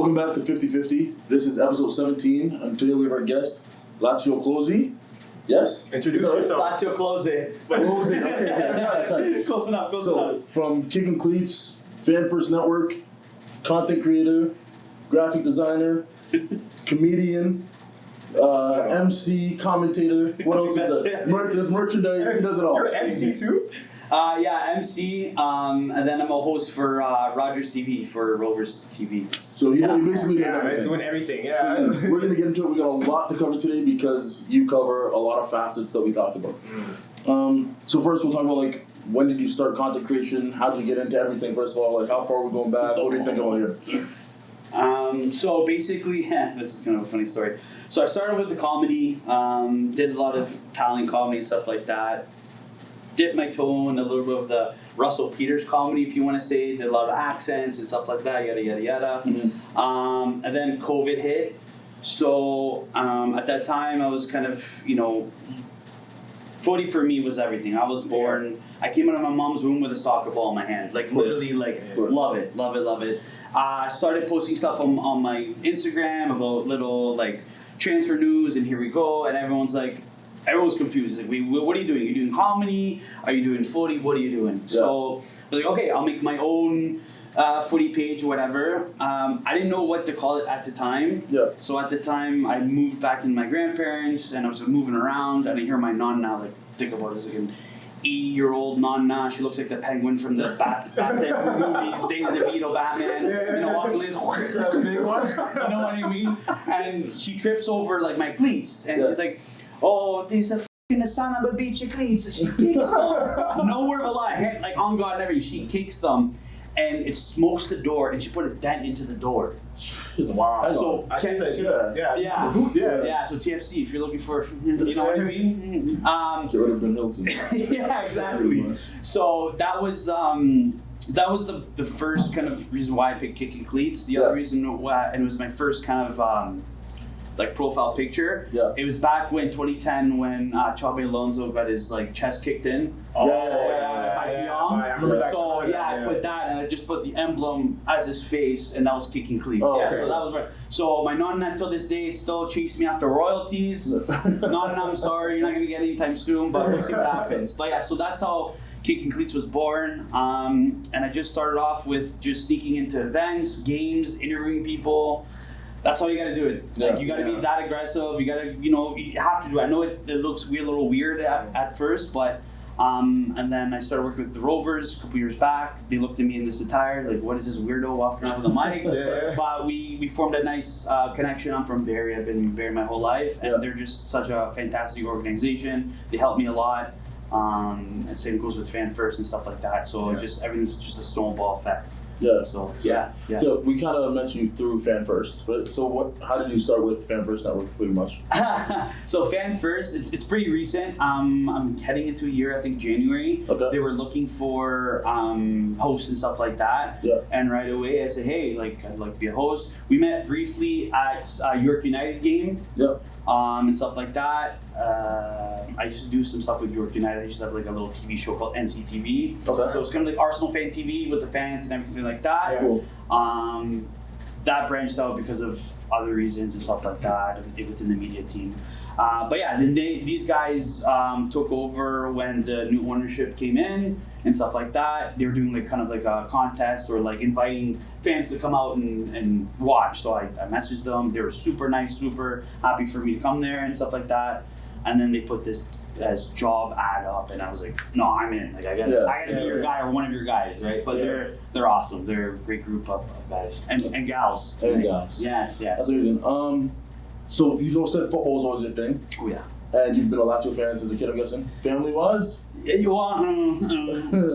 Welcome back to 50-50. This is episode 17, and today we have our guest, Lazio Closey. Yes? Introduce yourself. Lazio Closey. Closey, okay, yeah. Close enough, close enough. From KICKIN Cleats, Fan First Network, content creator, graphic designer, comedian, MC, commentator. What else is that? There's merchandise. He does it all. You're an MC too? Yeah, MC, and then I'm a host for Rogers TV, for Rovers TV. So he basically does Yeah, everything. he's doing everything. Yeah. We're going to get into it. We got a lot to cover today because you cover a lot of facets that we talk about. So first we'll talk about like when did you start content creation? How did you get into everything? First of all, like how far are we going back? What do you think about here? So basically, this is kind of a funny story. So I started with the comedy, did a lot of Italian comedy and stuff like that. Dipped my toe in a little bit of the Russell Peters comedy, if you want to say. Did a lot of accents and stuff like that, yada, yada, yada. Mm-hmm. And then COVID hit. So at that time, I was kind of, footy for me was everything. I was born, I came out of my mom's room with a soccer ball in my hand. Like, literally, love it, love it, love it. I started posting stuff on my Instagram about little, transfer news, and here we go. And everyone's confused. Like, what are you doing? Are you doing comedy? Are you doing footy? What are you doing? Yeah. So I was like, okay, I'll make my own footy page or whatever. I didn't know what to call it at the time. Yeah. So at the time, I moved back in my grandparents, and I was moving around, and I hear my nonna, think about this again. 80-year-old nonna. She looks like the penguin from the Batman movies, Danny DeVito, Batman. Walking in, you know what I mean? And she trips over my cleats, and she's like, "Oh, these are fucking son of a bitch of cleats." She kicks them. No word of a lie. On God and everything. She kicks them, and it smokes the door, and she put a dent into the door. Wow. So I see that. Yeah. So TFC, if you're looking for, you know what I mean. Get rid of Ben Hilton. Yeah, exactly. So that was the first kind of reason why I picked KICKIN Cleats. The other reason why, and it was my first kind of profile picture. Yeah. It was back when 2010 when Xabi Alonso got his chest kicked in. By Dion. I remember that. So I put that, and I just put the emblem as his face, and that was KICKIN Cleats. Okay. So that was so my nonna till this day still chased me after royalties. Nonna, I'm sorry, you're not gonna get anytime soon, but we'll see what happens. But so that's how KICKIN Cleats was born, and I just started off with just sneaking into events, games, interviewing people. That's how you gotta do it. You gotta be that aggressive. You gotta, you have to do it. I know it looks a little weird at first, but and then I started working with the Rovers a couple years back. They looked at me in this attire, like, what is this weirdo walking around with a mic? But we formed a nice connection. I'm from Barrie. I've been in Barrie my whole life, and they're just such a fantastic organization. They helped me a lot. And same goes with Fan First and stuff like that. So it's just everything's just a snowball effect. Yeah. So we kind of met you through Fan First, but so how did you start with Fan First Network, pretty much? So Fan First, it's pretty recent. I'm heading into a year, I think January. Okay. They were looking for hosts and stuff like that. Yeah. And right away I said, hey, I'd like to be a host. We met briefly at York United game. Yep. And stuff like that. I used to do some stuff with York United. I used to have a little TV show called NCTV. Okay. So it's kind of like Arsenal Fan TV with the fans and everything like that. Yeah. Cool. That branched out because of other reasons and stuff like that within the media team. But then these guys took over when the new ownership came in and stuff like that. They were doing kind of a contest or inviting fans to come out and watch. So I messaged them. They were super nice, super happy for me to come there and stuff like that. And then they put this as job ad up, and I was like, no, I'm in. I gotta be your guy or one of your guys, right? But they're awesome. They're a great group of guys and gals. And gals. Yes. That's amazing. So you said football was always your thing. Oh yeah. And you've been a Lazio fan since a kid, I'm guessing. Family-wise?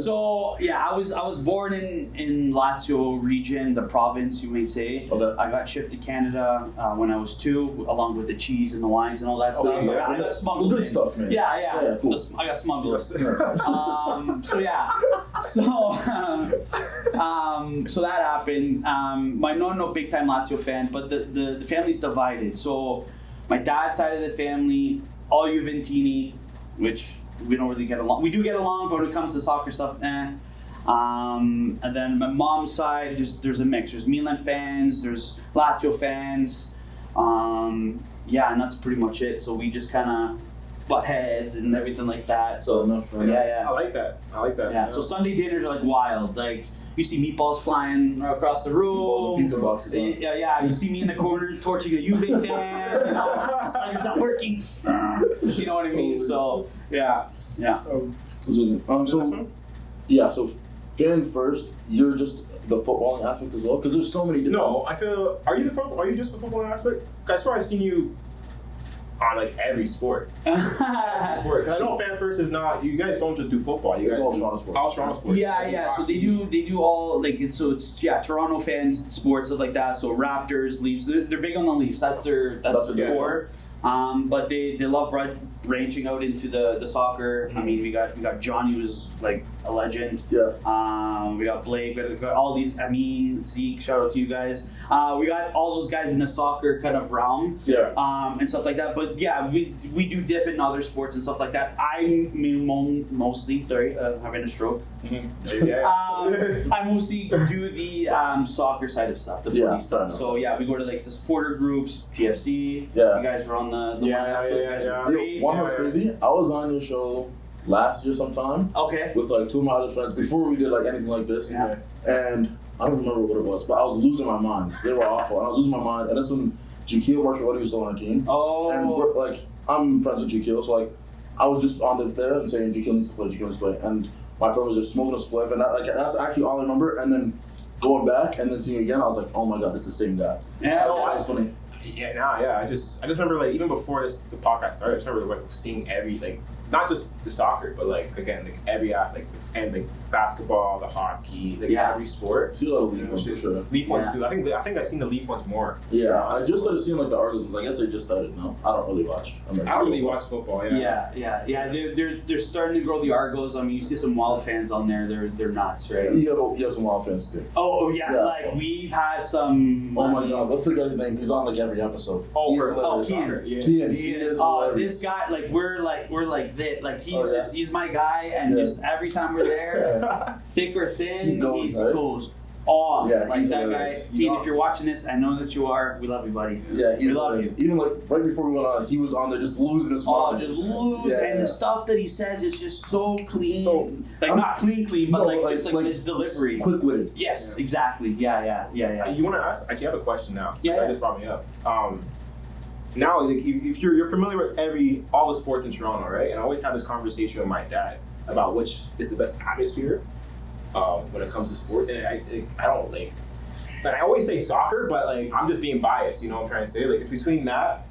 So I was born in Lazio region, the province, you may say. Okay. I got shipped to Canada when I was 2, along with the cheese and the wines and all that stuff. Yeah. I got smuggled in. Good stuff, man. Yeah, cool. I got smuggled. So that happened. My no big time Lazio fan, but the family's divided. So my dad's side of the family, all Juventini, which we don't really get along. We do get along, but when it comes to soccer stuff, And then my mom's side, there's a mix. There's Milan fans, there's Lazio fans. Yeah, and that's pretty much it. So we just kind of butt heads and everything like that. So yeah. I like that. Yeah. So Sunday dinners are like wild. Like you see meatballs flying across the room. Pizza boxes. Yeah. You see me in the corner torching a Juve fan. You know, slider's not working. You know what I mean? So yeah. So fan first, you're just the footballing aspect as well, because there's so many different. No, I feel. Are you just the footballing aspect? I swear I've seen you on like every sport. Cause I know fan first is not. You guys don't just do football. You It's guys all do Toronto sports. All Toronto sports. Yeah. So they do all like it's Toronto fans, sports, stuff like that. So Raptors, Leafs. They're big on the Leafs. That's their core. But they love branching out into the soccer. I mean, we got Johnny, who's like a legend. Yeah. We got Blake. We got all these. I mean, Zeke. Shout out to you guys. We got all those guys in the soccer kind of realm. Yeah. And stuff like that. But yeah, we do dip in other sports and stuff like that. I mostly having a stroke. I mostly do the soccer side of stuff, the footy stuff. So yeah, we go to like the supporter groups, TFC. Yeah. You guys were on the one episode. You guys were great. One that's crazy. I was on your show last year sometime. Okay. With like two of my other friends before we did like anything like this. Yeah. And I don't remember what it was, but I was losing my mind. They were awful, and I was losing my mind. And that's when Jaquil Marshall was still on our team. Oh. And I'm friends with Jaquil, so like I was just on there and saying Jaquil needs to play, and my friend was just smoking a spliff, and that's actually all I remember. And then going back and then seeing it again, I was like, oh my god, this is the same guy. Yeah. That was funny. I just remember like even before the podcast started, I just remember like seeing every like not just the soccer, but like again like every aspect and like basketball, the hockey, like every sport. See a lot of Leaf ones for sure. Leaf ones too. I think I've seen the Leaf ones more. Yeah, I just started seeing like the Argos. I guess they just started. No, I don't really watch. I don't really watch football. Yeah. They're starting to grow the Argos. I mean, you see some Wild fans on there. They're nuts, right? You have some Wild fans too. Oh yeah. Like we've had some. Oh my god, what's the guy's name? He's on like every episode. Kian. He is. This guy, like we're like this. Like he's my guy, and just every time we're there, thick or thin, he goes off. Yeah, like that guy. Kian, if you're watching this, I know that you are. We love you, buddy. Yeah, we love you. Even like right before we went on, he was on there just losing his mind. Just lose, and the stuff that he says is just so clean. So, not clean, but just like his delivery. Quick-witted. Yes, exactly. Yeah. You want to ask? Actually, I have a question now. Yeah. That just brought me up. Now, like, if you're familiar with all the sports in Toronto, right? And I always have this conversation with my dad about which is the best atmosphere when it comes to sports. And I don't like. And I always say soccer, but like I'm just being biased. You know what I'm trying to say? Like it's between that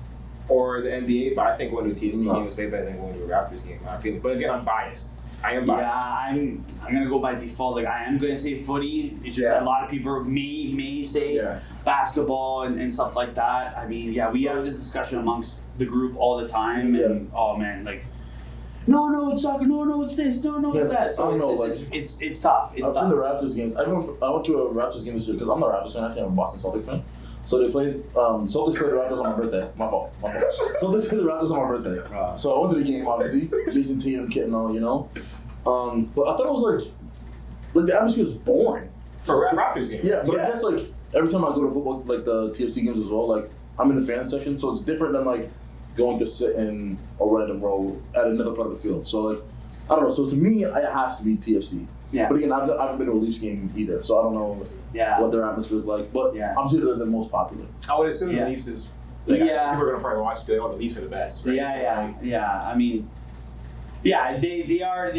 or the NBA. But I think going to a TFC game is way better than going to a Raptors game, in my opinion. But again, I'm biased. I am biased. Yeah, I'm gonna go by default. Like I am gonna say footy. It's just a lot of people may say basketball and stuff like that. I mean, we have this discussion amongst the group all the time. And oh man, like no, it's soccer. No, it's this. No, it's that. So it's tough. It's tough. I've been to Raptors games. I went to a Raptors game this year because I'm not a Raptors fan. Actually, I'm a Boston Celtics fan. So they played. Celtics played the Raptors on my birthday. My fault. Celtics played the Raptors on my birthday. So I went to the game, obviously. Jason Tatum, Kit, and all, you know. But I thought it was like the atmosphere is boring. For Raptors game. Yeah, but I guess like every time I go to football, like the TFC games as well, like I'm in the fan section, so it's different than like going to sit in a random row at another part of the field. So like I don't know. So to me, it has to be TFC. Yeah. But again, I haven't been to a Leafs game either, so I don't know what their atmosphere is like. But obviously they're the most popular. I would assume the Leafs is. Like, people are gonna probably watch. The Leafs are the best. Right? Yeah. I mean, they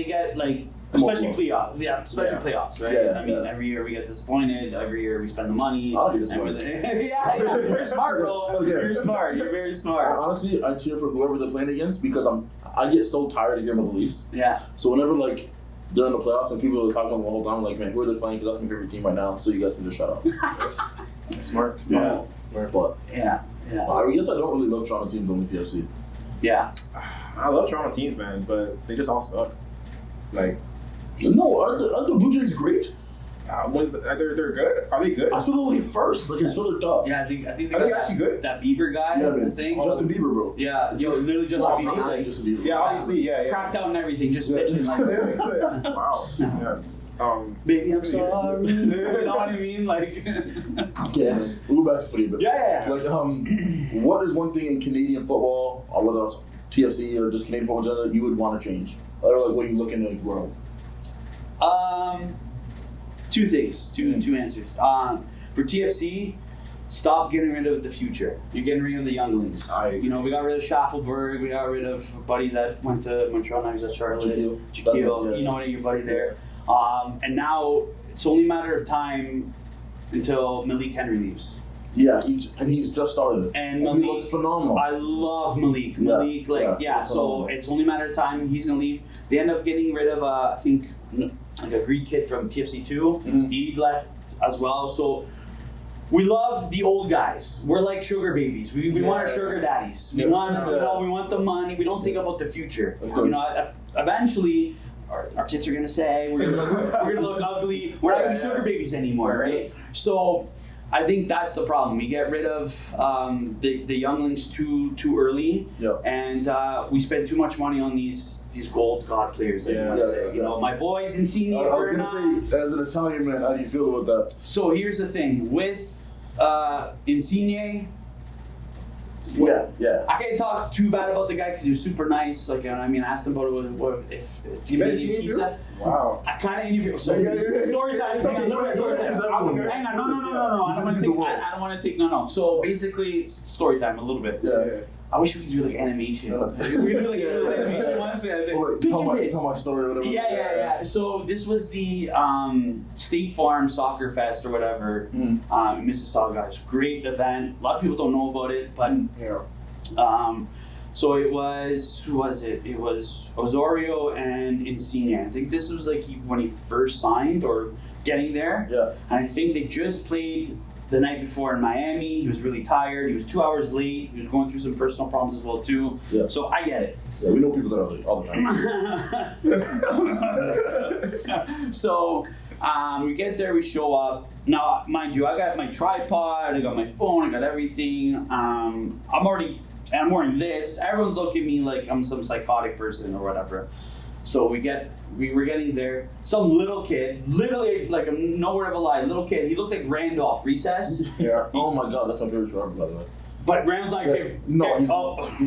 get like. Especially playoffs, playoffs, right? Yeah, I mean, every year we get disappointed. Every year we spend the money. I'll be disappointed. You're smart, bro. You're smart. You're very smart. Honestly, I cheer for whoever they're playing against because I get so tired of hearing about the Leafs. Yeah. So whenever like they're in the playoffs and people are talking about them the whole time, I'm like, man, who are they playing? Because that's my favorite team right now. So you guys can just shut up. Smart. Yeah. But yeah. I guess I don't really love Toronto teams, only TFC. Yeah. I love Toronto teams, man, but they just all suck. Like. No, aren't the Blue Jays great? They're good. Are they good? I still like first. Like it's really tough. Yeah, I think are they actually good? That Bieber guy. Yeah, man. I think. Justin Bieber, bro. Yeah, literally Justin Bieber. Justin Bieber. Yeah, obviously, yeah. Cracked out and everything, just bitching like. Wow. Yeah. Baby, I'm sorry. You know what I mean? Like, Yeah, we'll go back to footy, but yeah. like, what is one thing in Canadian football, or whether it's TFC or just Canadian football in general, that you would want to change? Or like, what are you looking to grow? Two things, two answers. For TFC, stop getting rid of the future. You're getting rid of the younglings. We got rid of Schaffelberg. We got rid of a buddy that went to Montreal. Now he's at Charlotte. Shaquille. You know your buddy there. And now it's only a matter of time until Malik Henry leaves. Yeah, he's just started. And Malik, he looks phenomenal. I love Malik. So it's only a matter of time. He's gonna leave. They end up getting rid of I think like a Greek kid from TFC 2. Mm-hmm. He left as well. So we love the old guys. We're like sugar babies. We want our sugar daddies. We want the money. We don't think about the future. Eventually our kids are gonna say we're gonna look ugly. We're not gonna be sugar babies anymore, right? So I think that's the problem. We get rid of the younglings too early, and we spend too much money on these gold god players. My boys in senior. I was gonna say, as an Italian man, how do you feel about that? So here's the thing with Insigne. Yeah. I can't talk too bad about the guy because he was super nice. Like, I asked him about if you met Canadian pizza. Wow. I kind of interviewed. So story time. Hang on. No. I don't want to take. No. So basically, story time a little bit. Yeah. I wish we could do like animation. We could do like animation once. Tell my story or whatever. Yeah. So this was the State Farm Soccer Fest or whatever in Mississauga. It's a great event. A lot of people don't know about it, but so it was, who was it? It was Osorio and Insigne. I think this was like when he first signed or getting there. Yeah. And I think they just played the night before in Miami. He was really tired. He was 2 hours late. He was going through some personal problems as well too. Yeah. So I get it. Yeah, we know people that are late all the time. So we get there, we show up. Now, mind you, I got my tripod, I got my phone, I got everything. I'm wearing this. Everyone's looking at me like I'm some psychotic person or whatever. So we were getting there. Some little kid, literally like no word of a lie, little kid. He looked like Randolph Recess. Yeah. Oh my God, that's my favorite show ever, by the way. But Randall's not your favorite. No, he's a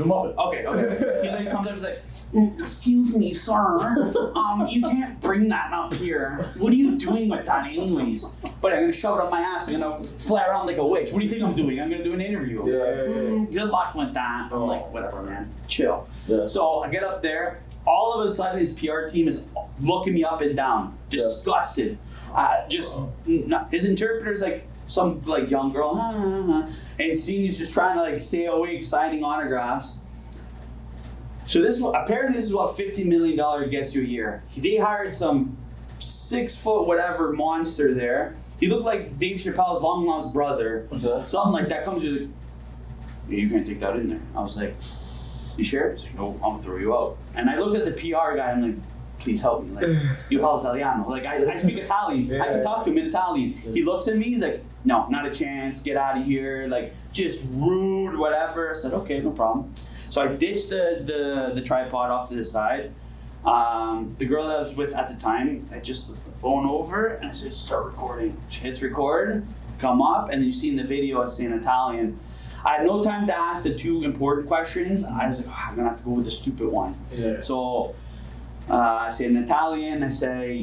Muppet. Okay. He like comes up and is like, "Excuse me, sir. You can't bring that up here. What are you doing with that, anyways?" But I'm gonna shove it up my ass. I'm gonna fly around like a witch. What do you think I'm doing? I'm gonna do an interview. Good luck with that. I'm like, whatever, man. Chill. Yeah. So I get up there. All of a sudden, his PR team is looking me up and down, disgusted. His interpreter's like some like young girl, and Senior's just trying to like stay awake, signing autographs. So apparently this is what $50 million gets you a year. They hired some 6 foot whatever monster there. He looked like Dave Chappelle's long lost brother. Okay. Something like that comes with. You can't take that in there. I was like, you sure? He's like, no, I'm gonna throw you out. And I looked at the PR guy. I'm like, please help me. Like, io parlo italiano. Like, I speak Italian. I can talk to him in Italian. He looks at me. He's like, no, not a chance. Get out of here. Like, just rude, whatever. I said, okay, no problem. So I ditched the tripod off to the side. The girl that I was with at the time, I just slipped the phone over and I said, start recording. She hits record, come up, and then you see in the video it's in Italian. I had no time to ask the 2 important questions. I was like, I'm gonna have to go with the stupid one. Yeah. So I say in Italian, I say,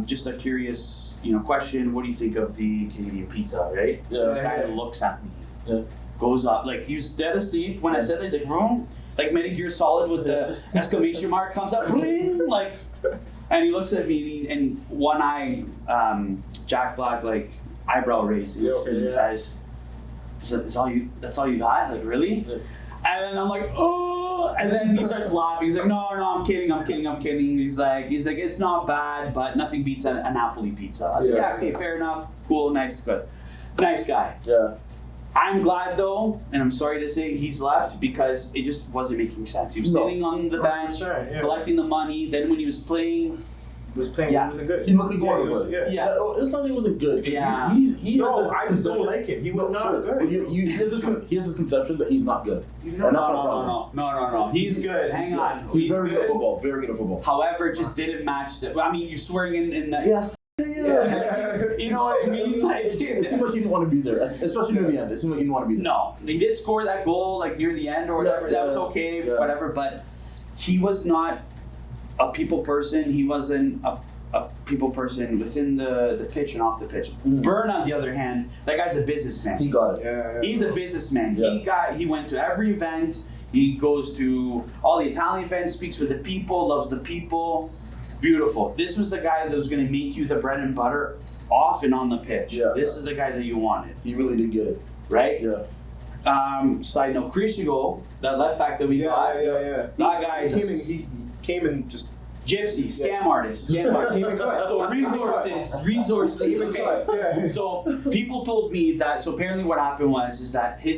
just a curious, question. What do you think of the Canadian pizza, right? Yeah. This guy looks at me. Yeah. Goes up, like he was dead asleep when I said this, like vroom, like Metal Gear Solid with the exclamation mark comes up, like, and he looks at me and one eye, Jack Black, like eyebrow raised, and says, "That's all you got? Like really?" Yeah. And then I'm like, oh, and then he starts laughing. He's like, no, I'm kidding. He's like, it's not bad, but nothing beats a Napoli pizza. I was like, yeah, okay, fair enough, cool, nice, good, nice guy. Yeah. I'm glad though, and I'm sorry to say he's left because it just wasn't making sense. He was sitting on the bench, collecting the money. Then when he was playing, was playing. Yeah. He wasn't good. He looked like he yeah, wanted he to was, play. yeah. Yeah. It's not that he wasn't good. Yeah. He No, has this I just don't conception- like him. He was not good. But he has this conception that he's not good. He's And not. that's my problem. No. He's good. Hang on. He's very good at football. Very good at football. However, it just didn't match the. I mean, you're swearing in the. Yeah. You know what I mean? Like, It seemed like he didn't want to be there, especially near the end. It seemed like he didn't want to be there. no, he did score that goal like near the end or whatever. That was okay, whatever. But he was not a people person. He wasn't a people person within the pitch and off the pitch. Byrne, on the other hand, that guy's a businessman. He got it. Yeah. He's a businessman. Yeah. He went to every event. He goes to all the Italian events, speaks with the people, loves the people. Beautiful. This was the guy that was going to make you the bread and butter off and on the pitch. Yeah. This is the guy that you wanted, He really did get it. right? Yeah. Side note, Krishigo, that left back that we got, That guy is he came in just. gypsy, scam artist. Scam artist. Came and cut. So resources. Even Okay. cut. Yeah. So people told me that. So apparently, what happened was that him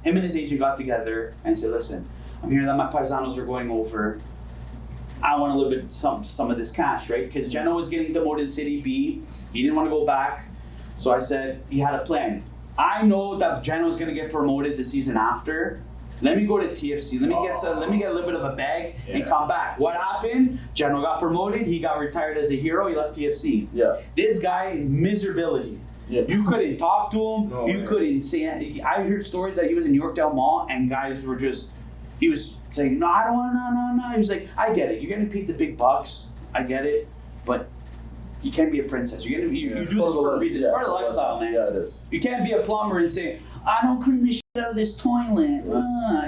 and his agent got together and said, "Listen, I'm hearing that my paisanos are going over. I want a little bit some of this cash, right? Because Genoa was getting demoted to City B. He didn't want to go back, so I said he had a plan. I know that Genoa was going to get promoted the season after. Let me go to TFC. Let me get a little bit of a bag and come back. What happened? Genoa got promoted. He got retired as a hero. He left TFC. Yeah. This guy, miserability. Yeah. You couldn't talk to him. No, you couldn't say. I heard stories that he was in Yorkdale Mall and guys were just. He was saying, "No, I don't want no." He was like, "I get it. You're getting paid the big bucks. I get it, but you can't be a princess. You do this for a reason. It's part of the lifestyle, man. Yeah, it is. You can't be a plumber and say, I don't clean the shit out of this toilet.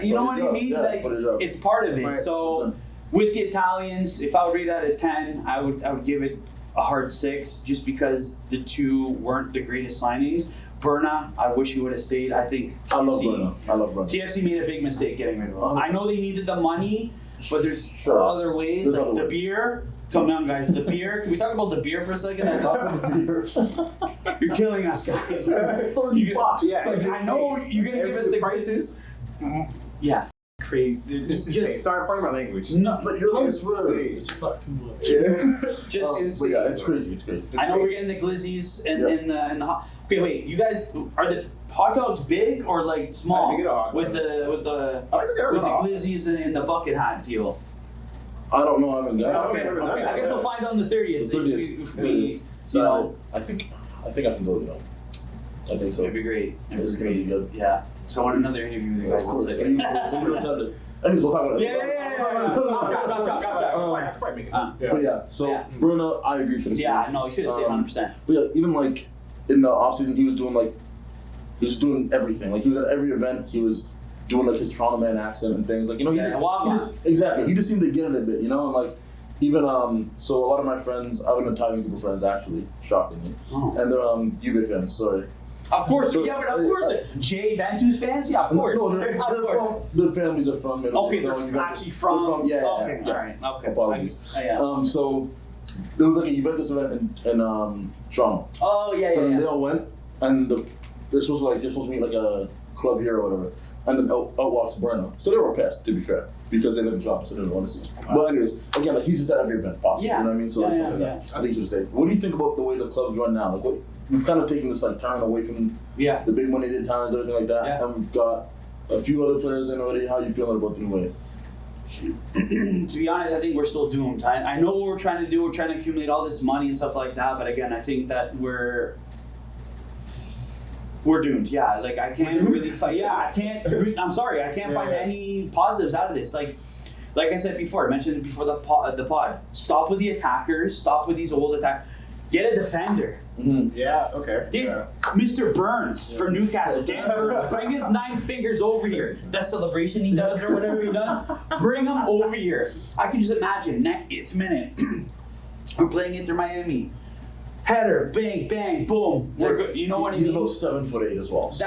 You know what I mean? Yeah, like, put it up. it's part of it. Right. So with the Italians, if I would rate out of 10, I would give it a hard 6, just because the two weren't the greatest signings. Berna, I wish he would have stayed. I think I love Bruno. TFC made a big mistake getting rid of him. I know they needed the money, but there's Sure. other ways. There's like other the ways. beer. Come on, guys. The beer. Can we talk about the beer for a second? You're killing us, guys. $30. Yeah, it's I know you're gonna give us the prices. Yeah. Crazy. It's Just- insane. Sorry, pardon my language. No, But you're like, It's it's just not too much. just. But yeah, it's crazy. It's crazy. I know we're getting the glizzies and the hot. Okay, wait. You guys, are the hot dogs big or like small? I think it are. With the I like it. with the glizzies and the bucket hat deal. I don't know. I haven't got it. Okay. Okay. I guess we'll find on the 30th. The 30th. If we, you know, I think I can go. You know, I think so. it'd be great. It's gonna be good. Yeah. So I want another interview with you Of guys. One course. second. Somebody else had to. Anyways, we'll talk about it. Yeah. I could probably make it. But yeah, so Yeah. Bruno, I agree. Should have Yeah, no, he should have stayed 100%. But yeah, even like in the off season, he was doing everything. Like he was at every event. He was doing like his Toronto man accent and things. Like, you know, he just seemed to get it a bit. You know, and like even so a lot of my friends, I have an Italian group of friends actually, shockingly, Oh. and they're Juve fans. Sorry. Of course, So- yeah, but of course, Jay Ventus fans, yeah, of course. No, they're Of course. their families are from Italy. Okay, they're actually from. Yeah, okay, yes. alright, okay. Apologies. Yeah. So there was like a Juventus event in Toronto. Oh yeah, So yeah. they all went, and you're supposed to meet like a club here or whatever. And then out walks Berna. So they were pissed, to be fair, because they live in Toronto, so they didn't want to see him. But anyways, again, like he's just at every event possible. Yeah. You know what I mean? So like, something like that. I think he should stay. What do you think about the way the clubs run now? Like, we've kind of taken this like turn away from Yeah. the big money Italians, everything like that, Yeah. and we've got a few other players in already. How are you feeling about the new way? To be honest, I think we're still doomed. I know what we're trying to do. We're trying to accumulate all this money and stuff like that. But again, I think that we're doomed. Yeah, like I can't really fight. Yeah, I can't. I'm sorry, I can't find any positives out of this. Like I said before, I mentioned it before the pod. Stop with the attackers. Stop with these old attack. Get a defender. Mm-hmm. Yeah. Okay. Get Mr. Burns for Newcastle. Dan Burns, bring his 9 fingers over here. That celebration he does or whatever he does, bring him over here. I can just imagine, 9th minute, we're playing Inter Miami. Header, bang, bang, boom. We're good. You know what I mean? He's about 7'8" as well. So.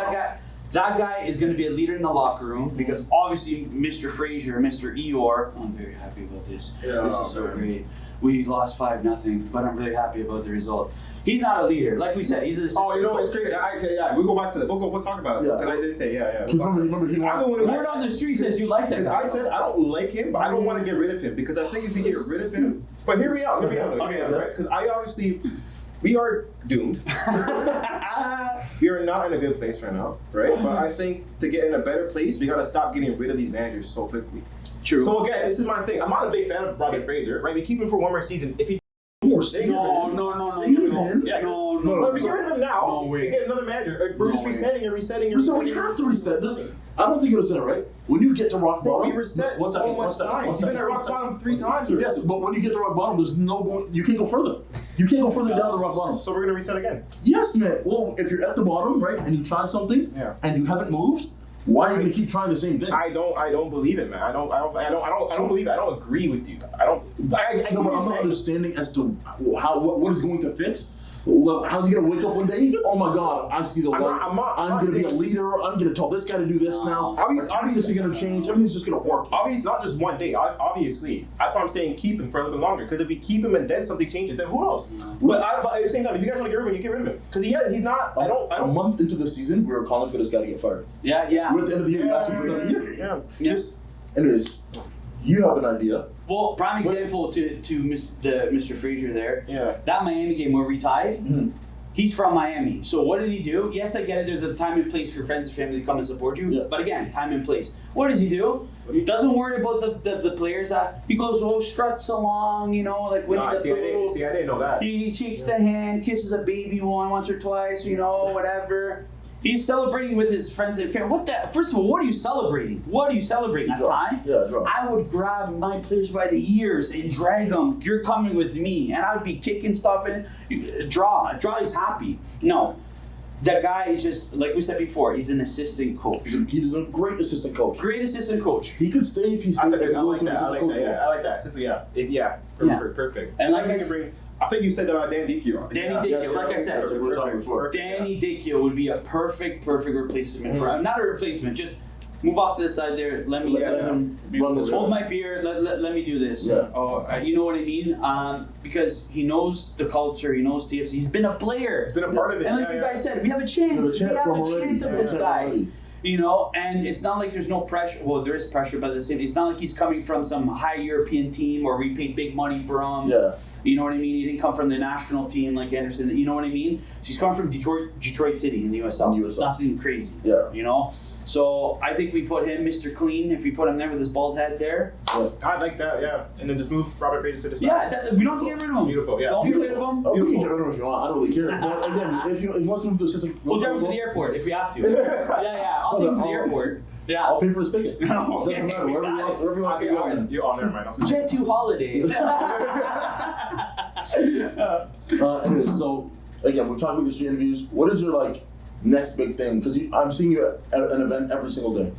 That guy is going to be a leader in the locker room because obviously Mr. Frazier, Mr. Eeyore, I'm very happy about this. Yeah, this is so man. great. We lost 5-0, but I'm really happy about the result. He's not a leader, like we said. He's an assistant. Oh, you know it's crazy. Okay, yeah, we'll go back to that. We'll talk about it. Yeah. Because I did say, yeah. Because remember, he I'm the one who Word on the street says you like that Because guy. I said I don't like him, but I don't want to get rid of him because I think if you get rid of him, But hear me out, Okay. right? Because we are doomed. We are not in a good place right now, right? But I think to get in a better place, we gotta stop getting rid of these managers so quickly. True. So again, this is my thing. I'm not a big fan of Robin Fraser, right? We keep him for one more season. If he More season. No. Season? Yeah, No. But if we get rid of him now, No way. we get another manager. We're just resetting and resetting. So we have to reset. I don't think you understand, right? When you get to rock bottom, We reset one second, so much time. You've been at rock bottom 3 times. Yes, but when you get to rock bottom, there's no going. You can't go further. You can't go further down the rock bottom. So we're gonna reset again. Yes, man. Well, if you're at the bottom, right, and you tried something, Yeah. and you haven't moved, why are you gonna keep trying the same thing? I don't believe it, man. I don't believe it. I don't agree with you. I No, see but what I'm you're not saying. understanding as to what is going to fix. Well, how's he gonna wake up one day? Oh my God, I see the light. I'm not gonna be a saying- leader. I'm gonna tell this guy to do this now. This is gonna change. Everything's just gonna work. Obviously, not just one day. Obviously, that's why I'm saying keep him for a little bit longer. Because if we keep him and then something changes, then who knows? But at the same time, if you guys want to get rid of him, you get rid of him. Because he's not. I A don't. month into the season, we were calling for this guy to get fired. Yeah. We're at the end of the year, asking for another year. Yeah. Yes. Anyways, you have an idea. Well, prime example to Mr. Frazier there. Yeah. That Miami game where we tied. Mhm. He's from Miami. So what did he do? Yes, I get it. There's a time and place for friends and family to come and support you. Yeah. But again, time and place. What does he do? He doesn't worry about the players. He goes, struts along, like Winnie the Pooh. I didn't know that. He shakes the hand, kisses a baby once or twice, whatever. He's celebrating with his friends and family. First of all, what are you celebrating? What are you celebrating? A tie? Yeah, draw. I would grab my players by the ears and drag them. You're coming with me. And I would be kicking stuff in. Draw is happy. No. That guy is just, like we said before, he's an assistant coach. He's a great assistant coach. Great assistant coach. He could stay if he I stays. like If he goes to that. assistant coach. I like that. Perfect. And like I think you said Dan Dickey on. Danny Dickey, like I said, we were talking before. Danny Dickey would be a perfect replacement for him. Not a replacement, just move off to the side there. Let him run this. hold my beer. Let me do this. Yeah. You know what I mean? Because he knows the culture. He knows TFC. He's been a player. He's been a part of it. And like you guys said, we have a chant. We have a chant of this guy. And it's not like there's no pressure. Well, there is pressure, but at the same time, it's not like he's coming from some high European team or we paid big money for him. Yeah. You know what I mean? He didn't come from the national team like Anderson. You know what I mean? She's coming from Detroit City in the USL. It's nothing crazy. Yeah. So I think we put him, Mr. Clean, if we put him there with his bald head there. Yeah. I like that, yeah. And then just move Robert Fraser to the side. Yeah, we don't have to get rid of him. Beautiful, yeah. Don't get rid of him. Oh, we can get rid of him if you want. I don't really care. But again, if you want to move to assistant, We'll drive him to the airport if we have to. Yeah. I'll take him to the airport. Yeah. I'll pay for his ticket. Okay. Doesn't matter. Wherever he wants to go. Never mind. Jet to holiday. Anyways, so again, we've talked about the street interviews. What is your next big thing? Because I'm seeing you at an event every single day.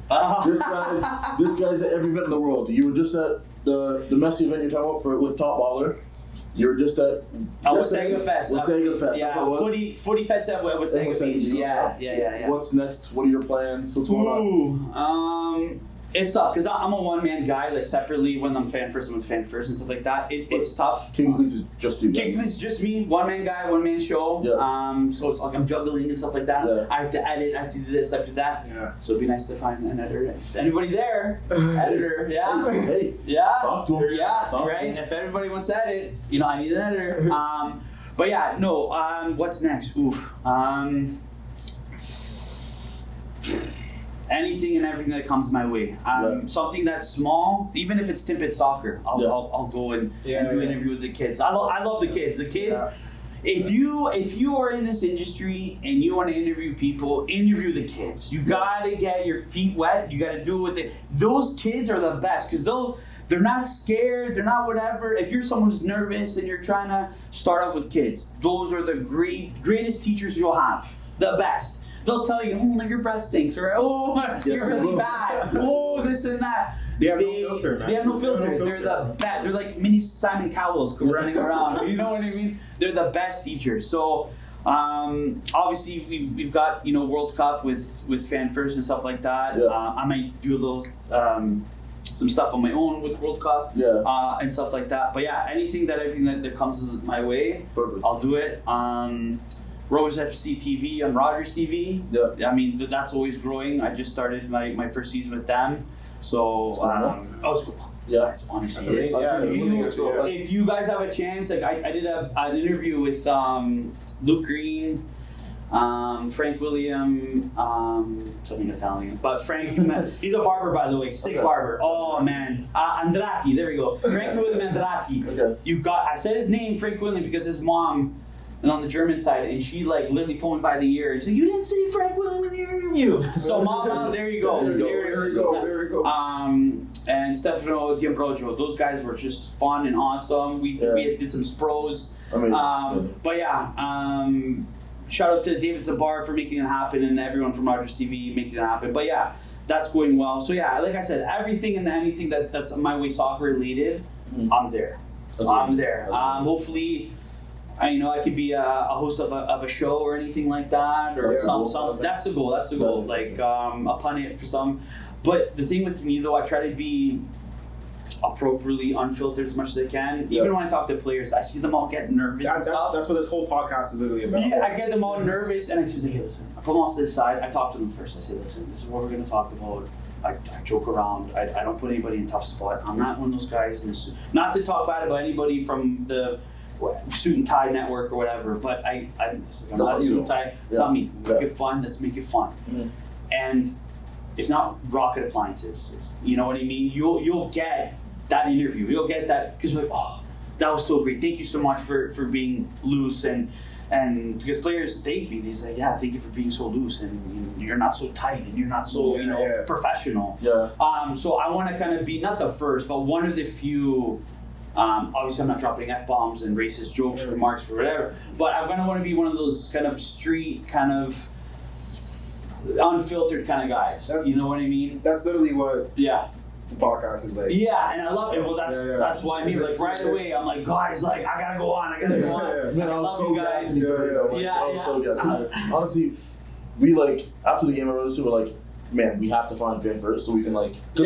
This guy's at every event in the world. You were just at the Messi event you're talking about with Top Baller. You were just at Wasega Fest. Wasega Fest. Yeah, That's what it was. footy fest at Wasega Beach. Yeah. What's next? What are your plans? What's going on? It's tough because I'm a one-man guy, separately when I'm fan first, I'm fan first and stuff like that. It's tough. KICKIN Cleats is just you guys. KICKIN Cleats is just me, one-man guy, one-man show. Yeah. So it's like I'm juggling and stuff like that. Yeah. I have to edit, I have to do this, I have to do that. Yeah. So it'd be nice to find an editor. If anybody there, editor, yeah. Hey. Yeah. Talk to him. Yeah, Talk to right. him. If everybody wants to edit, I need an editor. But yeah, no. What's next? Anything and everything that comes my way. Something that's small, even if it's Timpit Soccer, I'll go and do an interview with the kids. I love the kids. The kids. Yeah. If you are in this industry and you want to interview people, interview the kids. You gotta get your feet wet. You gotta do it with it. Those kids are the best because they're not scared. They're not whatever. If you're someone who's nervous and you're trying to start out with kids, those are the greatest teachers you'll have. The best. They'll tell you, your breath stinks, or you're really bad. This and that. They have no filter, man. They have no filter. They're the best. They're like mini Simon Cowells running around. You know what I mean? They're the best teachers. So obviously we've got World Cup with Fan First and stuff like that. Yeah. I might do a little some stuff on my own with World Cup. And stuff like that. But yeah, everything that comes my way, Perfect. I'll do it. Rose FC TV on Rogers TV. Yeah. I mean, that's always growing. I just started my first season with them. So, it's cool. Yeah. Guys, honestly, That's amazing. if you guys have a chance, like I did an interview with Luke Green, Frank William, something Italian, but Frank, he's a barber, by the way, sick barber. Oh man, Andraki, there we go. Frank William Andraki. Okay. I said his name, Frank William, because his mom, and on the German side, and she like literally pulled me by the ear and said, "You didn't say Frank William in your interview." So, Mama, there you go. There we go. And Stefano D'Ambrogio, those guys were just fun and awesome. We did some spros. But shout out to David Zabar for making it happen, and everyone from Rogers TV making it happen. But yeah, that's going well. So yeah, like I said, everything and anything that's my way soccer related, I'm there. I'm there. Hopefully, I could be a host of a show or anything like that, or some. That's the goal. That's the goal. Like a pundit for some. But the thing with me though, I try to be appropriately unfiltered as much as I can. Even when I talk to players, I see them all get nervous and stuff. That's what this whole podcast is really about. Yeah, I get them all nervous, and I just say, "Hey, listen." I put them off to the side. I talk to them first. I say, "Listen, this is what we're going to talk about." I joke around. I don't put anybody in a tough spot. I'm not one of those guys. Not to talk bad about anybody from the suit and tie network or whatever, but I'm not a suit and tie. It's not me. Make it fun. Let's make it fun. And it's not rocket appliances. It's, you know what I mean? You'll get that interview. You'll get that because you're like, oh, that was so great. Thank you so much for being loose and because players thank me. They say, yeah, thank you for being so loose and you're not so tight and you're not so professional. Yeah. So I want to kind of be not the first, but one of the few. Obviously, I'm not dropping F-bombs and racist jokes, remarks, or whatever. But I'm gonna want to be one of those kind of street, kind of unfiltered kind of guys. You know what I mean? That's literally what the podcast is like. Yeah, and I love it. Well, that's why I mean, like right away, I'm like, guys, like I gotta go on. Man, I was so gassed. I was so gassed. Honestly, we like after the game of Rose, we were like, man, we have to find Finn first so we can like. We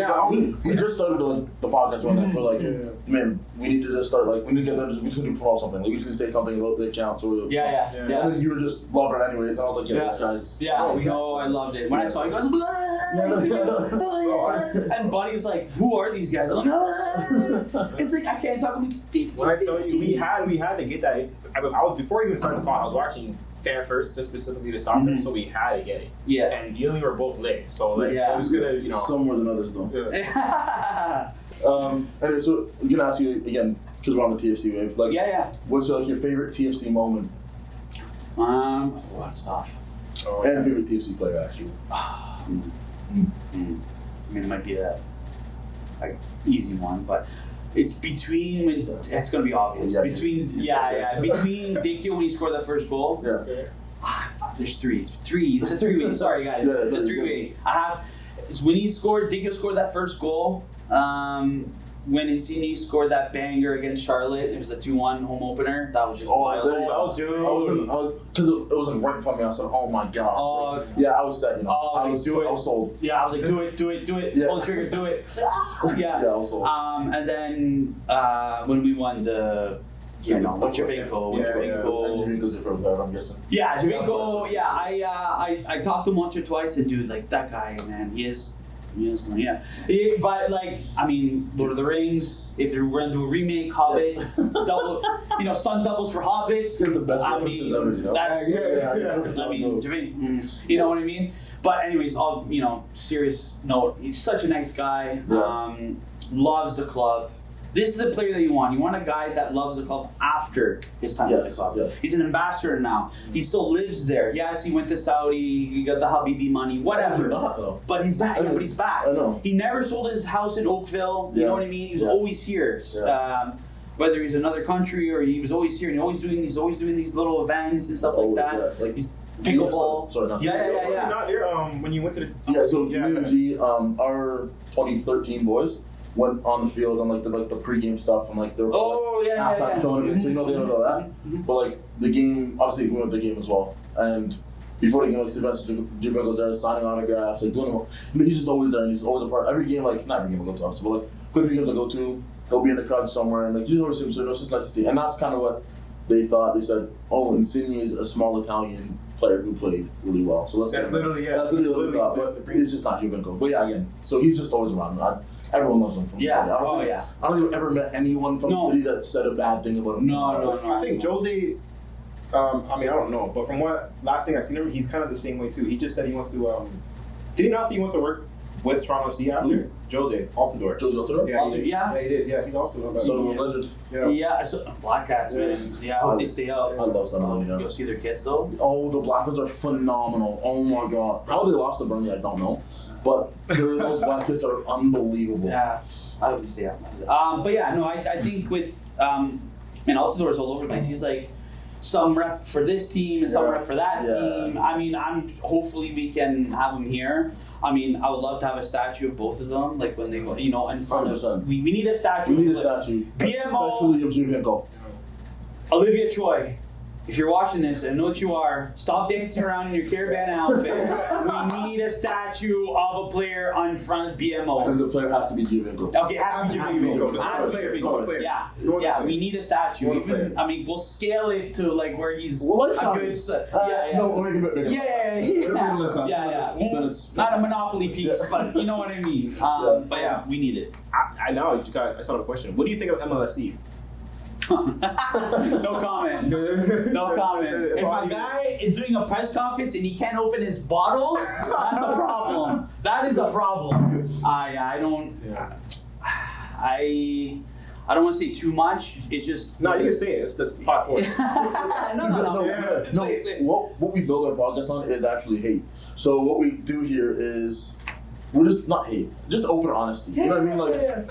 just started the podcast on that. So like, man, we need to just start like we need to get them. We just need to promote something. Like, we just need to say something about the account. So And then you were just loving it anyways. I was like, this guy's. I loved it. When I saw it, he goes, and Buddy's like, who are these guys? I'm like, it's like I can't talk about these. When I tell you, we had to get that. I was before even starting the pod. I was watching Fan First, just specifically to soccer, so we had to get it. Yeah. And you and me were both late, so like it was gonna, Some more than others though. And so we can ask you again because we're on the TFC wave. Like, what's like your favorite TFC moment? That's tough. And favorite TFC player actually. I mean, it might be a easy one, but. It's between it's gonna be obvious. Between Dicchio when he scored that first goal. There's three. It's three. It's a three-way. Sorry guys. It's a three-way. It's when Dicchio scored that first goal. When Insigne scored that banger against Charlotte, it was the 2-1 home opener. That was just wild. Because it was like right in front of me. I said, "Oh my god!" I was set. I was sold. Yeah, I was like, "Do it! Pull the trigger, do it!" I was sold. And then when we won the. With Javinko. Javinko's a pro player, I'm guessing. Yeah, Javinko. Yeah, I talked to him once or twice, and dude, like that guy, man, he is. But like, I mean, Lord of the Rings. If they're going to do a remake, Hobbit, double, stunt doubles for Hobbits. The best references ever, That's I mean, Javinko. You know what I mean? But anyways, all serious note. He's such a nice guy. Loves the club. This is the player that you want. You want a guy that loves the club after his time at the club. He's an ambassador now. He still lives there. Yes, he went to Saudi. He got the Habibi money. Whatever. But he's back. But he's back. I know. He never sold his house in Oakville. You know what I mean? He was always here. Whether he's in another country or he was always here, and always doing these little events and stuff like that. Like pickleball. Sorry, not not here. When you went to the so me and G, our 2013 boys went on the field and like the pregame stuff and like the halftime show and everything. So they don't know that. But like the game, obviously we went to the game as well. And before the game, like Sylvester Jibben goes there signing autographs, like doing them. He's just always there and he's always a part. Every game, like not every game I go to, obviously, but like quite a few games I go to, he'll be in the crowd somewhere and like you always see him. So it's just nice to see. And that's kind of what they said, oh, Insigne is a small Italian player who played really well. So let's That's get him. literally, yeah. That's literally what they thought, but it's just not Giovinco. But yeah, again, so he's just always around. Everyone loves him. From Yeah. the Oh yeah. I don't think I've ever met anyone from the city that said a bad thing about him. No. I think Jose. I don't know, but from what last thing I seen him, he's kind of the same way too. He just said he wants to. Did he not say he wants to work with Toronto FC after? Who? Jose Altidore. Jose Altidore? Yeah, he did. Yeah. Yeah, he did. Yeah, he's also not bad. Son of a legend. Yeah, so Black Cats, man. Yeah, I hope they stay up. I love Son of a legend. Go see their kids though. Oh, the Black Ones are phenomenal. Oh my god. How they lost to Burnley, I don't know. But those Black Kids are unbelievable. Yeah, I hope they stay up. But yeah, no, I think with man, Altidore's all over the place. He's like some rep for this team and some rep for that team. I mean, hopefully we can have him here. I mean, I would love to have a statue of both of them, like when they go, in front 100%. of. We need a statue. We need a statue. BMO. Especially of Giovinco. Olivia Troy, if you're watching this, I know what you are. Stop dancing around in your caravan outfit. We need a statue of a player on front of BMO. And the player has to be Giovinco. Okay, it has to be Giovinco. Has to be Giovinco. Yeah, we need a statue. I mean, we'll scale it to like where he's Well, a good. No, we'll make it bigger. Yeah. Not a Monopoly piece, but you know what I mean. But yeah, we need it. I still have a question. What do you think of MLSE? No comment. No comment. If a guy is doing a press conference and he can't open his bottle, that's a problem. That is a problem. I don't want to say too much. It's just No, you can say it. That's the platform. No. What we build our podcast on is actually hate. So what we do here is we're just not hate, just open honesty. You know what I mean? Like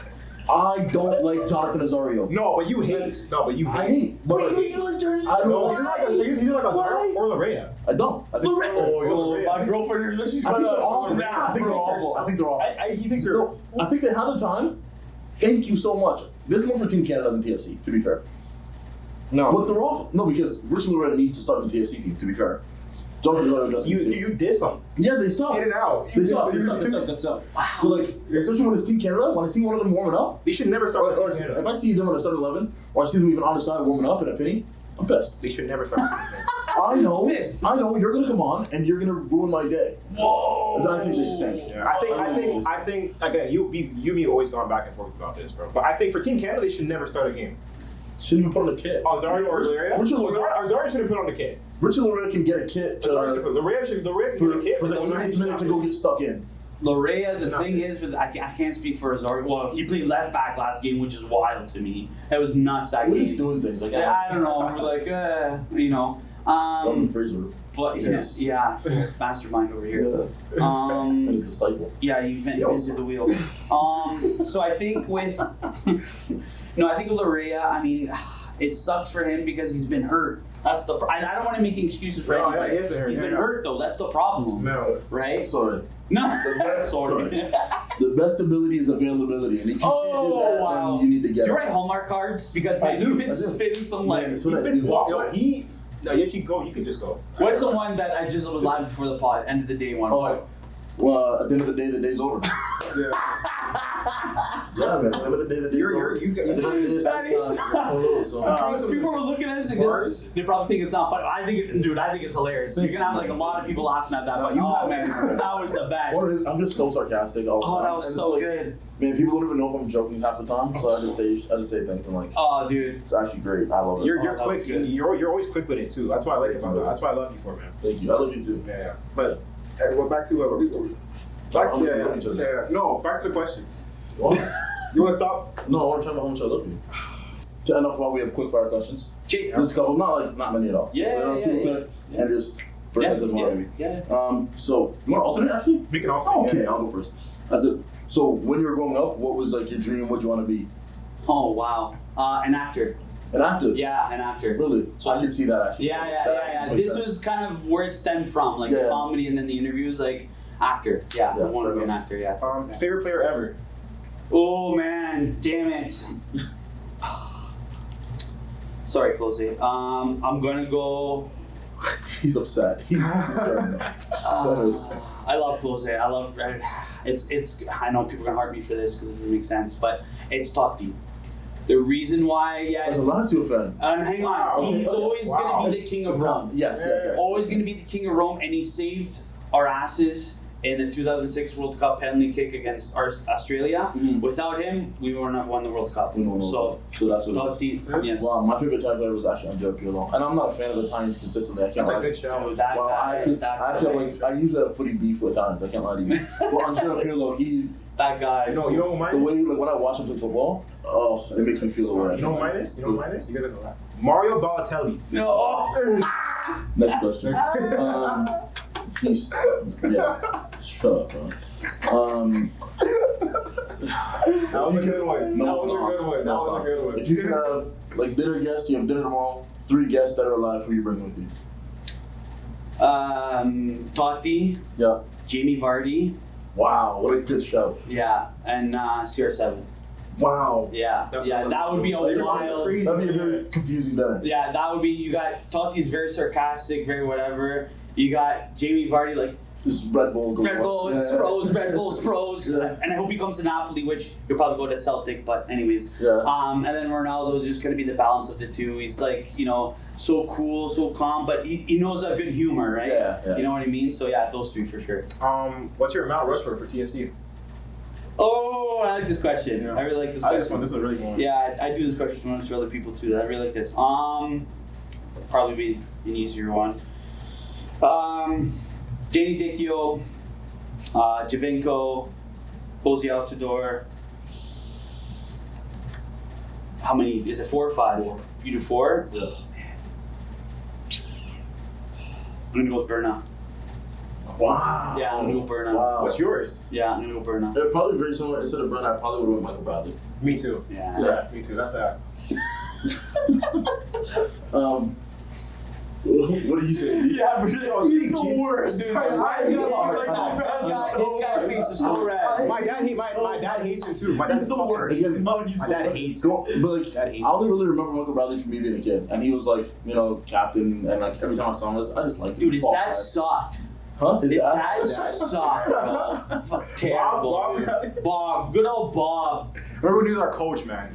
I don't like Jonathan Azario. No, but you hate. I hate. But you like Jordan? I don't. No, he's like Azario or Larea. I don't. I think, My girlfriend is. I think they're awful. I think they're awful. I think they're awful. He thinks they're. I think they had the time. Thank you so much. This is more for Team Canada than TFC, to be fair. No. But they're awful. No, because Richard Loretta needs to start in the TFC team, to be fair. You diss them. Yeah, they suck. In and out. They suck. So, like, especially when it's Team Canada, when I see one of them warming up, They should never start with Team Canada. if I see them on the start 11, or I see them even on the side warming up in a penny, I'm pissed. They should never start with Team Canada. I know, you're gonna come on and you're gonna ruin my day. Whoa. And I think they stink. Yeah, I think again, you and me always gone back and forth about this, bro. But I think for Team Canada, they should never start a game. Shouldn't even put on a kit. Azario or Larea? Azario should have put on the kit. Richard Loretta can get a kit Larea should get a kit for the 8th minute to go get stuck in. Larea, the thing is, I can't speak for Azario. Well, he played left back last game, which is wild to me. It was nuts that We're game. just doing things like that. I don't know. We're like, Fraser. But yeah, mastermind over here. And his disciple. Yeah, he invented the wheel. So I think with Larea, I mean, it sucks for him because he's been hurt. That's the. I don't want to make excuses for anybody. Yeah, he's been hurt though. That's the problem. No. Right? Sorry. No. Sorry. The best ability is availability, and if you can't do that, then you need to get. Do you write Hallmark cards? Because man, you've been spitting some like. He spits balls. No, you can just go. What's the one that I just was live before the pod? End of the day one. Oh, well, at the end of the day, the day's over. Yeah, man. At the end of the day, the day's over. That is. People were looking at this like this. They probably think it's not funny. I think it's hilarious. You're gonna have like a lot of people laughing at that. But man, that was the best. I'm just so sarcastic all the time. Oh, that was so good. Man, people don't even know if I'm joking half the time, so I just say things. I'm like, oh, dude, it's actually great. I love it. You're quick. You're always quick with it too. That's what I like about it. That's what I love you for, man. Thank you. I love you too. Yeah. But we're back to back to the questions. What? You want to stop? No, I want to talk about how much I love you. To end off while we have quick fire questions. This couple, not many at all. Yeah. And just first because maybe. Yeah. So you want to alternate actually? We can alternate. Oh, okay, I'll go first. So when you were growing up, what was like your dream? What you want to be? Oh wow, an actor. An actor? Yeah, an actor. Really? So I can see that actually. Yeah. This was kind of where it stemmed from, like the comedy and then the interviews, like actor. Yeah, I want to be an actor. Yeah. Favorite player ever? Oh man, damn it. Sorry, Close. I'm gonna go. He's upset. He's I love Close. I love it's. I know people are gonna heart me for this because it doesn't make sense, but it's Totti. The reason why, As yes. a Lazio fan. Hang on, Okay, he's okay. always Wow. going to be the king of Rome. Yes. Always going to be the king of Rome, and he saved our asses in the 2006 World Cup penalty kick against Australia. Mhm. Without him, we wouldn't have won the World Cup. No. So, that's what it is. Totti, yes. Wow, my favorite Italian player was actually Andrea Pirlo. And I'm not a fan of Italians consistently. I can't That's a lie. good show. So that Well, guy, I actually that I use a footy beef with Italians. I can't lie to you. Well, Andrea Pirlo, guy. You know who mine the is? way like when I watch him play football, it makes me feel aware. You know what mine is? You guys are gonna laugh. Mario Balotelli. No. Next question. He's shut up, bro. That was a good one. No, That it's was a not. good one. That No, was it's a not. good one. If you can have like dinner guests, you have dinner tomorrow. 3 guests that are alive, who you bring with you? Totti, Yeah. Jamie Vardy, Wow, what a good show. yeah, and CR7. Wow. Yeah, That's yeah, what- that would be a that's wild. crazy. That'd be a very confusing dinner. Yeah, that would be. You got Totti's very sarcastic, very whatever. You got Jamie Vardy like Just Red Bull. Go Red Bull, Yeah. Spros, Red Bull, Spros, Yeah. and I hope he comes to Napoli, which he'll probably go to Celtic. But anyways, Yeah. and then Ronaldo just gonna be the balance of the two. He's like so cool, so calm, but he knows a good humor, right? Yeah. You know what I mean? So yeah, those 3 for sure. What's your Mount Rushmore for TFC? Oh, I like this question. Yeah. I really like this I question. just want this is a really good one. Yeah, I do this question for other people too. I really like this. Probably be an easier one. Danny Dicchio, Javinko, Jose Altidore. How many? Is it 4 or 5? 4. If you do 4, Yeah. I'm gonna go with Berna. Wow. Yeah, I'm gonna go Berna. Wow. What's yours? Yeah, I'm gonna go Berna. They're probably very similar. Instead of Brent, I probably would have went Michael Bradley. Me too. Yeah. Yeah, me too. That's bad. What did you say? G? Yeah, but he's the worst. Dude, Guys, his guy's face is so red. My dad hates him too. My He's the fucking worst. hates him. No, he's My the dad worst. hates him. But like, That I hates only really remember Michael Bradley from me being a kid, and he was like, captain, and like every time I saw him, I just liked him. Dude, his Ball dad guy. sucked. Huh? His dad sucked, bro. Fuck, terrible. Bob dude. Bradley? Bob, good old Bob. Remember when he was our coach, man?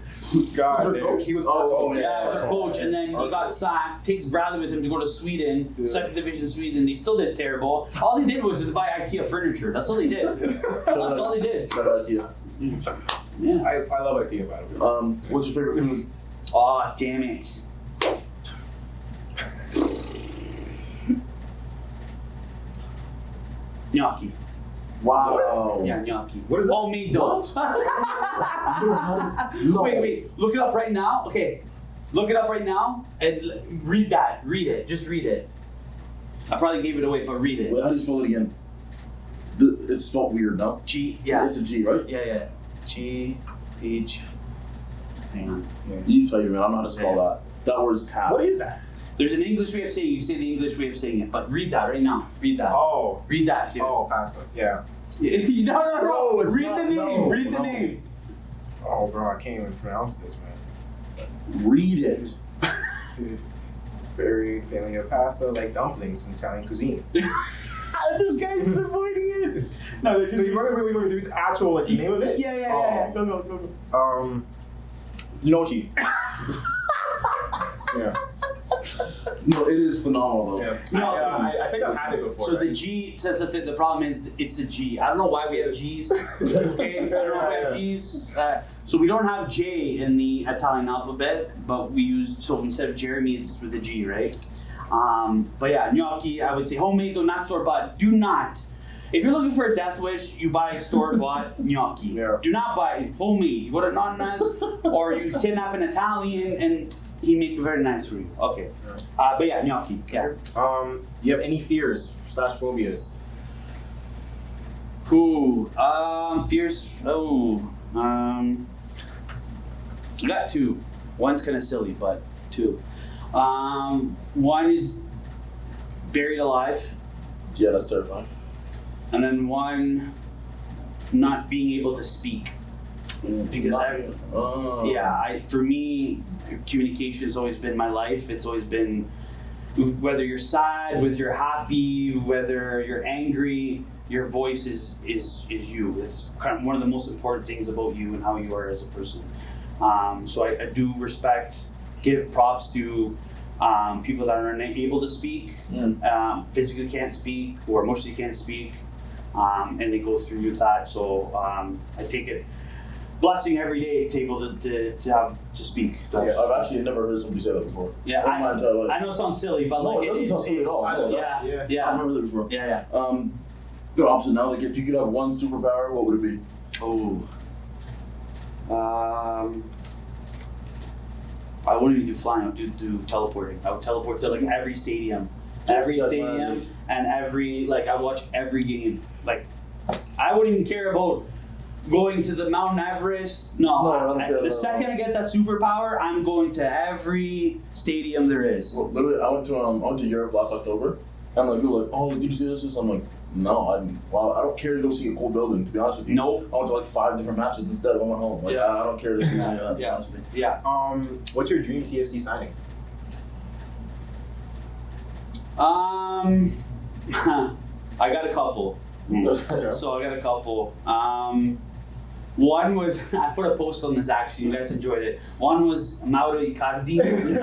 God, Was man. our coach? He was Oh, Yeah, the coach, and then he got sacked. Takes Bradley with him to go to Sweden, Yeah. 2nd division Sweden. They still did terrible. All they did was to buy IKEA furniture. That's all they did. That's all they did. Shout out to you. Yeah. I love IKEA, by the way. What's your favorite food? Oh, damn it. Gnocchi. Wow. Yeah, gnocchi. What is that? Homemade dough. No. Wait. Look it up right now. Okay. Look it up right now and read that. Read it. Just read it. I probably gave it away, but read it. Wait, how do you spell it again? It's spelled weird, no? G. Yeah. It's a G, right? Yeah. G H. Hang on. You tell you, man. I don't know how to spell that. That word's tab. What is that? There's an English way of saying it. You say the English way of saying it, but read that right now. Read that. Oh. Read that, dude. Oh, pasta. Yeah. No. No, it's Read not. the name. No, Read the no. name. Oh, bro, I can't even pronounce this, man. Read it. Very familiar pasta, like dumplings in Italian cuisine. This guy's avoiding it. No, they're So just. you remember the actual like name of it? Yeah. Oh. Go. Nochi. Yeah. No, it is phenomenal though. Yeah. No, I think I've had it before. So the right? G says that the problem is it's the G. I don't know why we have G's. Okay, I don't know why we have G's. So we don't have J in the Italian alphabet, but we use so instead of Jeremy, it's with the G, right? But yeah, gnocchi. I would say homemade, though not store bought. Do not. If you're looking for a death wish, you buy store bought gnocchi. Yeah. Do not buy homemade. You go to Nonna's or you kidnap an Italian and he make it very nice for you. Okay. But yeah, gnocchi. Yeah. You have any fears / phobias? Ooh. Fears. I got 2. One's kind of silly, but 2. One is buried alive, Yeah, that's terrifying. and then one not being able to speak. Because for me, communication has always been my life. It's always been whether you're sad, whether you're happy, whether you're angry, your voice is you. It's kind of one of the most important things about you and how you are as a person. So I do respect, give props to people that are unable to speak, physically can't speak, or emotionally can't speak, and they go through with that. So I take it blessing every day to be able to have to speak. I've actually never heard somebody say that before. Yeah, I know it sounds silly, but no, like it doesn't sound silly at all. Yeah. I've never heard that before. Yeah. Good opposite now. Like, if you could have one superpower, what would it be? Oh. I wouldn't even do flying. I would do teleporting. I would teleport to like every stadium, and I watch every game. Like, I wouldn't even care about going to the Mount Everest. No, I don't care the second I get that superpower, I'm going to every stadium there is. Well, literally, I went to Europe last October, and like people were like, "Oh, did you see this?" I'm like, "No, I don't care to go see a cool building. To be honest with you, Nope. I went to like 5 different matches instead of going home. Like, I don't care to see any of that. To be honest with you. Yeah. What's your dream TFC signing? I got a couple. Okay. So I got a couple. One was, I put a post on this actually, you guys enjoyed it. One was Mauro Icardi from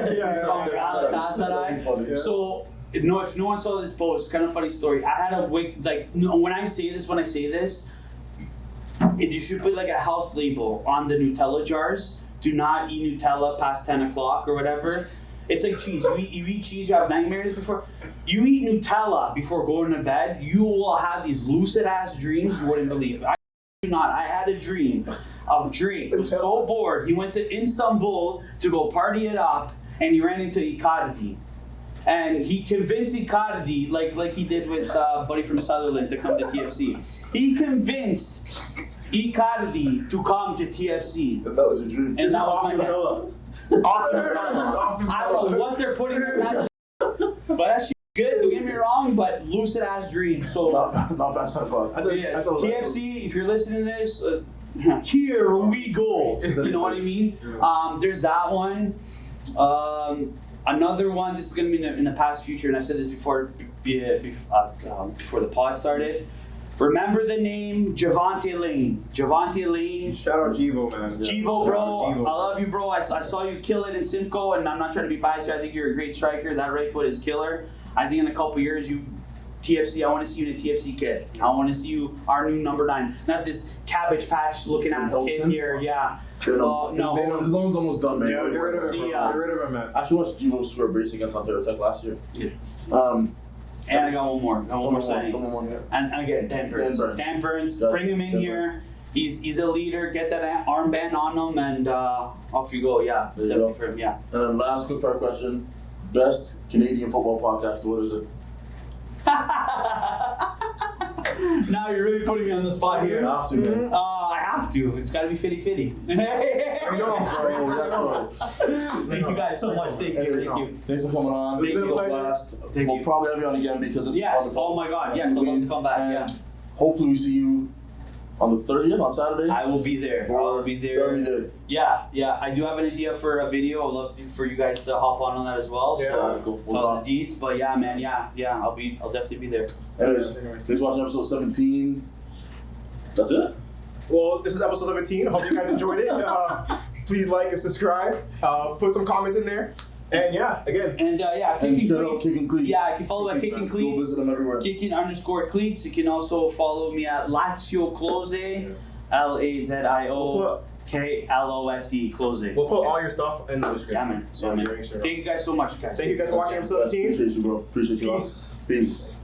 Galatasaray. So, if no one saw this post, kind of funny story. I had a wig, like, when I say this, if you should put like a health label on the Nutella jars, do not eat Nutella past 10 o'clock or whatever. It's like cheese. You eat cheese, you have nightmares before. You eat Nutella before going to bed, you will have these lucid ass dreams you wouldn't believe. I do not. I had a dream of Drake was so bored, he went to Istanbul to go party it up, and he ran into Icardi. And he convinced Icardi, like he did with Buddy from Sutherland, to come to TFC. He convinced Icardi to come to TFC. And that was your dream. And that was my I don't know what they're putting in that shit, but that shit good, don't get me wrong, but lucid ass dream. So not past 10 o'clock. TFC, if you're listening to this, here we go. You know what I mean? There's that one. Another one, this is going to be in the past future, and I've said this before the pod started. Remember the name Javante Lane. Javante Lane. Shout out Jivo, man. Jivo, bro. I love you, bro. I saw you kill it in Simcoe, and I'm not trying to be biased. I think you're a great striker. That right foot is killer. I think in a couple years, TFC, I want to see you in a TFC kit. I want to see you our new number 9. Not this Cabbage Patch looking ass kid here. Yeah. No. His loan's almost done, man. Yeah, get rid of him, Get rid of him, man. I actually watched Jivo score a brace against Ontario Tech last year. Yeah. And I got one more. Signing. And again, Dan Burns. Bring him in here. He's a leader. Get that armband on him, and off you go. Yeah, definitely for him. Yeah. And then last quick fire question: best Canadian football podcast. What is it? Now you're really putting me on the spot here. You have to, man. I have to. It's got to be Fitty Fitty. Thank you guys so much. Thank you. Thanks for coming on. It's been a blast. We'll probably have you on again because this is wonderful. Oh my God. Yes, I'd love to come back. And hopefully we see you on the 30th on Saturday. I will be there. Yeah. I do have an idea for a video. I'd love for you guys to hop on that as well. Yeah, so cool. We'll the deets, but yeah, man. Yeah. I'll definitely be there. Anyways, thanks for watching episode 17. That's it. Well, this is episode 17. I hope you guys enjoyed it. Please like and subscribe. Put some comments in there. And again. And KICKIN Cleats. Yeah, you can follow at KICKIN Cleats. Go visit them everywhere. KICKIN_Cleats. You can also follow me at Lazio Close. LAZIO KLOSE Close. We'll put all your stuff in the description. Yeah, man. So, thank you guys so much, guys. Thank you guys for watching episode 17. Appreciate you, bro. Appreciate you. Peace. Peace.